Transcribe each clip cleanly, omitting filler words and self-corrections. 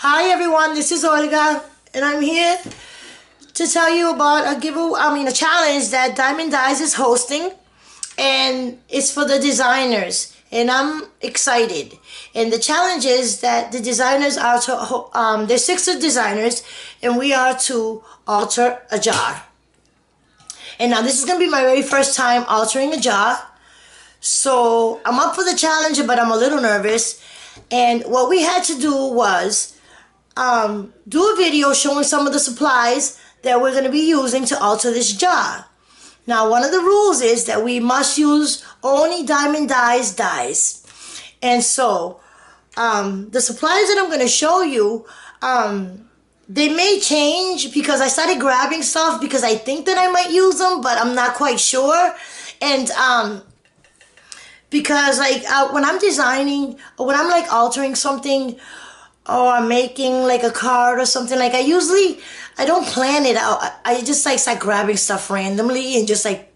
Hi everyone, this is Olga, and I'm here to tell you about a challenge that Diamond Dyes is hosting, and it's for the designers, and I'm excited. And the challenge is that the designers are to, there's 6 designers, and we are to alter a jar. And now this is going to be my very first time altering a jar, so I'm up for the challenge, but I'm a little nervous. And what we had to do was do a video showing some of the supplies that we're going to be using to alter this jar. Now, one of the rules is that we must use only Diamond Dyes dyes. And so, the supplies that I'm going to show you, they may change because I started grabbing stuff because I think that I might use them, but I'm not quite sure. And, because when I'm designing, or when I'm like altering something, or I'm making like a card or something, like I don't plan it out. I just like start grabbing stuff randomly and just like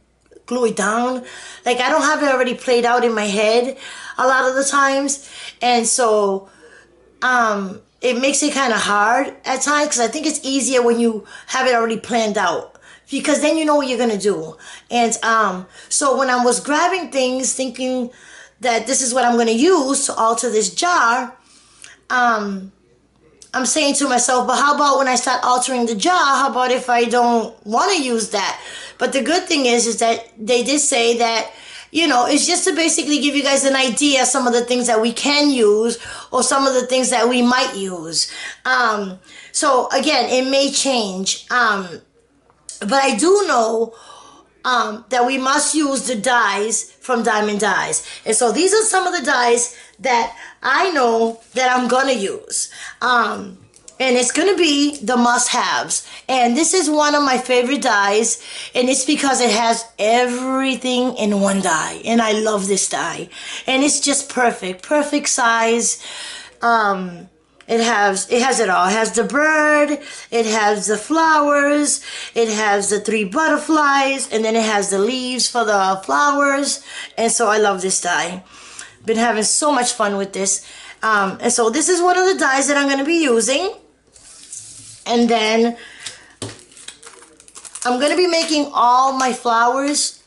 glue it down. Like I don't have it already played out in my head a lot of the times. And so it makes it kind of hard at times, because I think it's easier when you have it already planned out, because then you know what you're gonna do. And so when I was grabbing things thinking that this is what I'm gonna use to alter this jar, I'm saying to myself, but how about when I start altering the jar, how about if I don't want to use that? But the good thing is that they did say that, you know, it's just to basically give you guys an idea of some of the things that we can use, or some of the things that we might use. So again, it may change. But I do know that we must use the dyes from Diamond Dyes. And so these are some of the dyes that I know that I'm gonna use. And it's gonna be the must-haves. And this is one of my favorite dyes, and it's because it has everything in one dye. And I love this dye. And it's just perfect. Perfect size. It has it all. It has the bird, it has the flowers, it has the 3 butterflies, and then it has the leaves for the flowers. And so I love this dye. Been having so much fun with this. And so this is one of the dyes that I'm going to be using. And then I'm going to be making all my flowers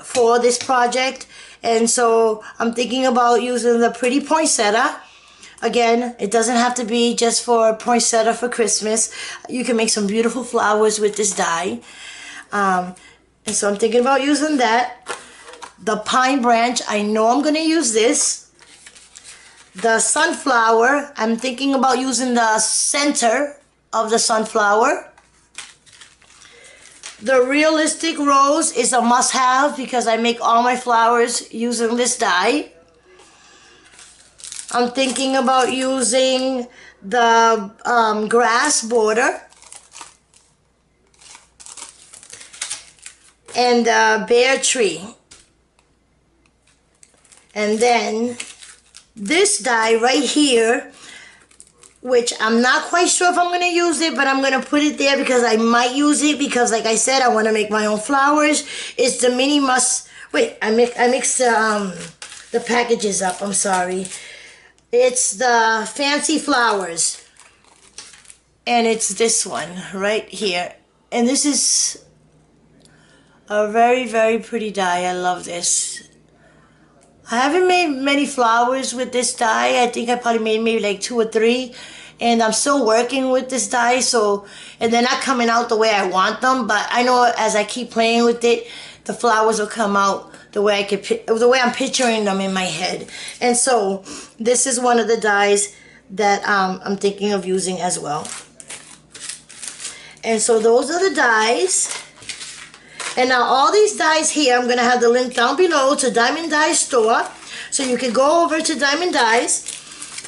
for this project. And so I'm thinking about using the pretty poinsettia. Again, it doesn't have to be just for poinsettia for Christmas. You can make some beautiful flowers with this dye. And so I'm thinking about using that. The pine branch, I know I'm going to use this. The sunflower, I'm thinking about using the center of the sunflower. The realistic rose is a must-have because I make all my flowers using this dye. I'm thinking about using the grass border and the bear tree. And then this dye right here, which I'm not quite sure if I'm going to use it, but I'm going to put it there because I might use it, because like I said, I want to make my own flowers. It's the mini must. Wait, I mixed the packages up. I'm sorry. It's the fancy flowers, and it's this one right here. And this is a very, very pretty dye. I love this. I haven't made many flowers with this dye. I think I probably made maybe like 2 or 3. And I'm still working with this dye, so, and they're not coming out the way I want them. But I know as I keep playing with it, the flowers will come out the way I'm picturing them in my head. And so this is one of the dyes that I'm thinking of using as well. And so those are the dyes. And now all these dyes here, I'm going to have the link down below to Diamond Dyes store. So you can go over to Diamond Dyes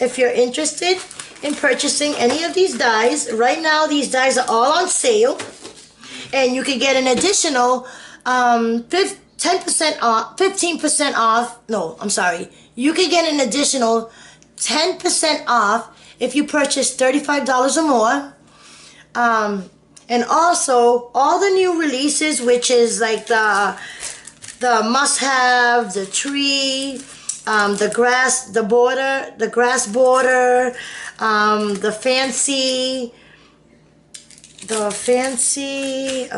if you're interested in purchasing any of these dyes. Right now these dyes are all on sale. And you can get an additional 10% off, 15% off. No, I'm sorry. You can get an additional 10% off if you purchase $35 or more. And also, all the new releases, which is like the must-have, the tree, the grass, the border, the grass border, I'm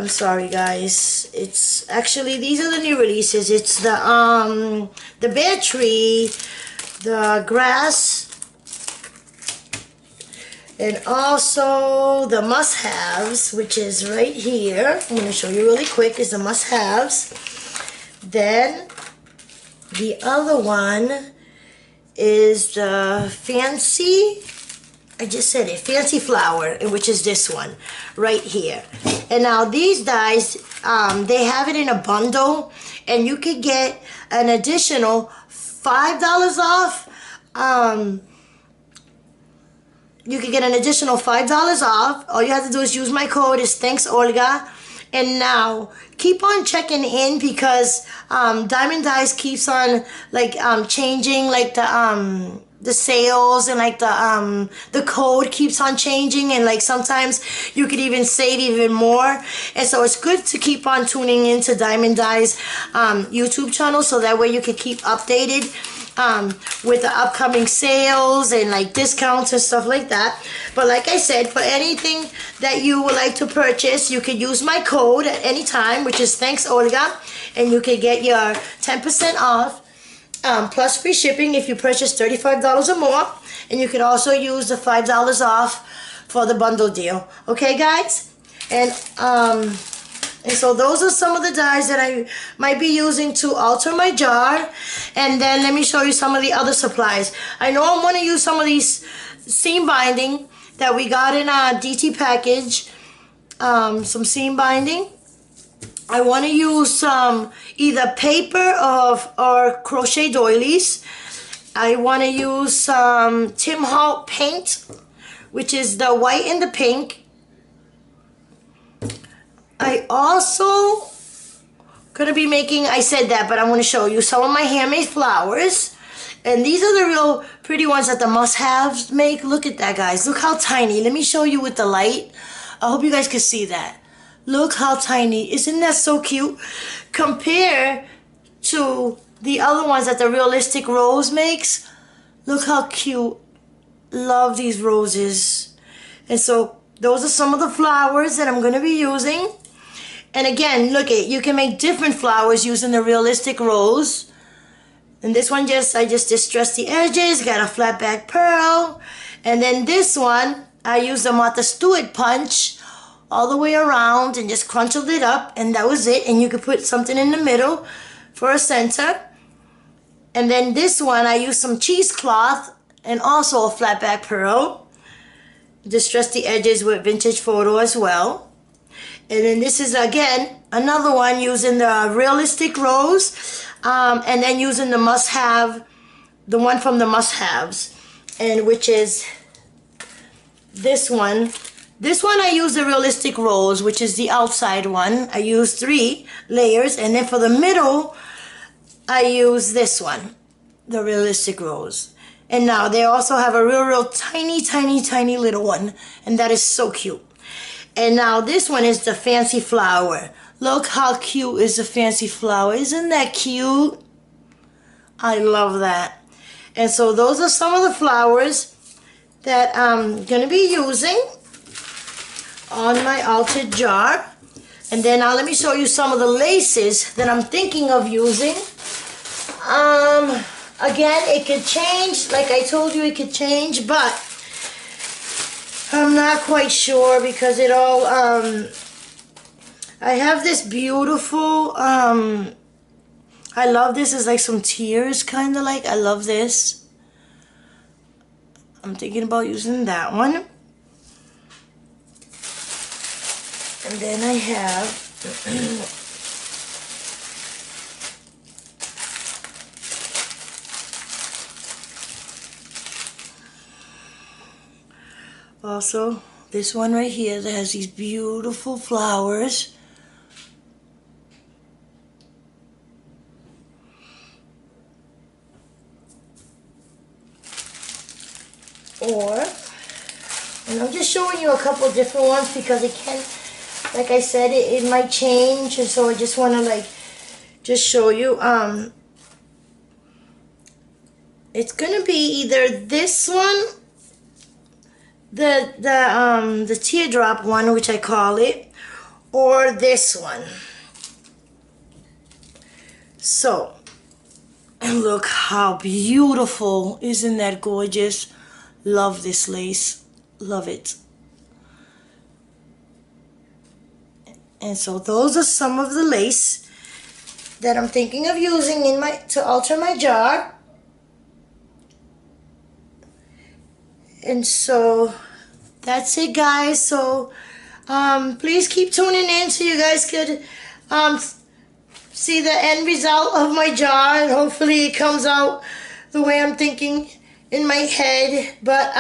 sorry guys, it's actually, these are the new releases. It's the bear tree, the grass, and also the must-haves, which is right here. I'm going to show you really quick, is the must-haves. Then the other one is the fancy, I just said it, fancy flower, which is this one right here. And now these dies, they have it in a bundle, and you could get an additional $5 off. You could get an additional $5 off. All you have to do is use my code. Is thanks Olga. And now keep on checking in, because Diamond Dies keeps on like changing, like the sales, and like the code keeps on changing, and like sometimes you could even save even more. And so it's good to keep on tuning into Diamond Dies YouTube channel, so that way you can keep updated with the upcoming sales and like discounts and stuff like that. But like I said, for anything that you would like to purchase, you can use my code at any time, which is thanks Olga, and you can get your 10% off plus free shipping if you purchase $35 or more. And you can also use the $5 off for the bundle deal. Okay guys? And so those are some of the dyes that I might be using to alter my jar. And then let me show you some of the other supplies. I know I want to use some of these seam binding that we got in a DT package. Some seam binding. I want to use some either paper or crochet doilies. I want to use some Tim Holtz paint, which is the white and the pink. I also gonna be making, I said that, but I'm gonna show you some of my handmade flowers. And these are the real pretty ones that the must-haves make. Look at that, guys. Look how tiny. Let me show you with the light. I hope you guys can see that. Look how tiny. Isn't that so cute? Compared to the other ones that the Realistic Rose makes. Look how cute. Love these roses. And so those are some of the flowers that I'm going to be using. And again, look at, you can make different flowers using the Realistic Rose. And this one I just distressed the edges, got a flat back pearl. And then this one, I used the Martha Stewart punch all the way around and just crunched it up, and that was it. And you could put something in the middle for a center. And then this one, I used some cheesecloth and also a flat back pearl. Distressed the edges with vintage photo as well. And then this is again another one using the Realistic Rose, and then using the must-have, the one from the must-haves, and which is this one. This one I use the Realistic Rose, which is the outside one. I use 3 layers, and then for the middle, I use this one, the Realistic Rose. And now they also have a real tiny, tiny, tiny little one, and that is so cute. And now this one is the fancy flower. Look how cute is the fancy flower. Isn't that cute? I love that. And so those are some of the flowers that I'm going to be using on my altered jar. And then now let me show you some of the laces that I'm thinking of using. Again, it could change. Like I told you, it could change, but I'm not quite sure because it all, I have this beautiful, I love this. It's like some tears, kind of like. I love this. I'm thinking about using that one. And then I have also this one right here that has these beautiful flowers. And I'm just showing you a couple different ones because it can, like I said, it might change, and so I just want to like just show you It's gonna be either this one, the teardrop one, which I call it, or this one. So, and look how beautiful. Isn't that gorgeous? Love this lace. Love it. And so those are some of the lace that I'm thinking of using in my to alter my jar. And so that's it, guys. So please keep tuning in so you guys could see the end result of my jar, and hopefully it comes out the way I'm thinking in my head. But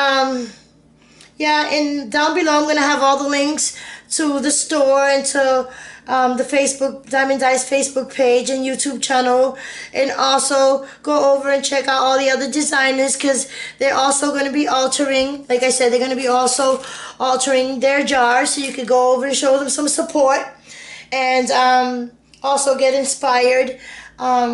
yeah, and down below I'm gonna have all the links to the store and to the Facebook, Diamond Dye's Facebook page and YouTube channel, and also go over and check out all the other designers, because they're also going to be altering, like I said, they're going to be also altering their jars, so you could go over and show them some support, and also get inspired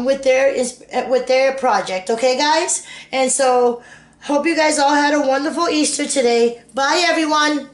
with their project. Okay, guys? And so hope you guys all had a wonderful Easter today. Bye, everyone.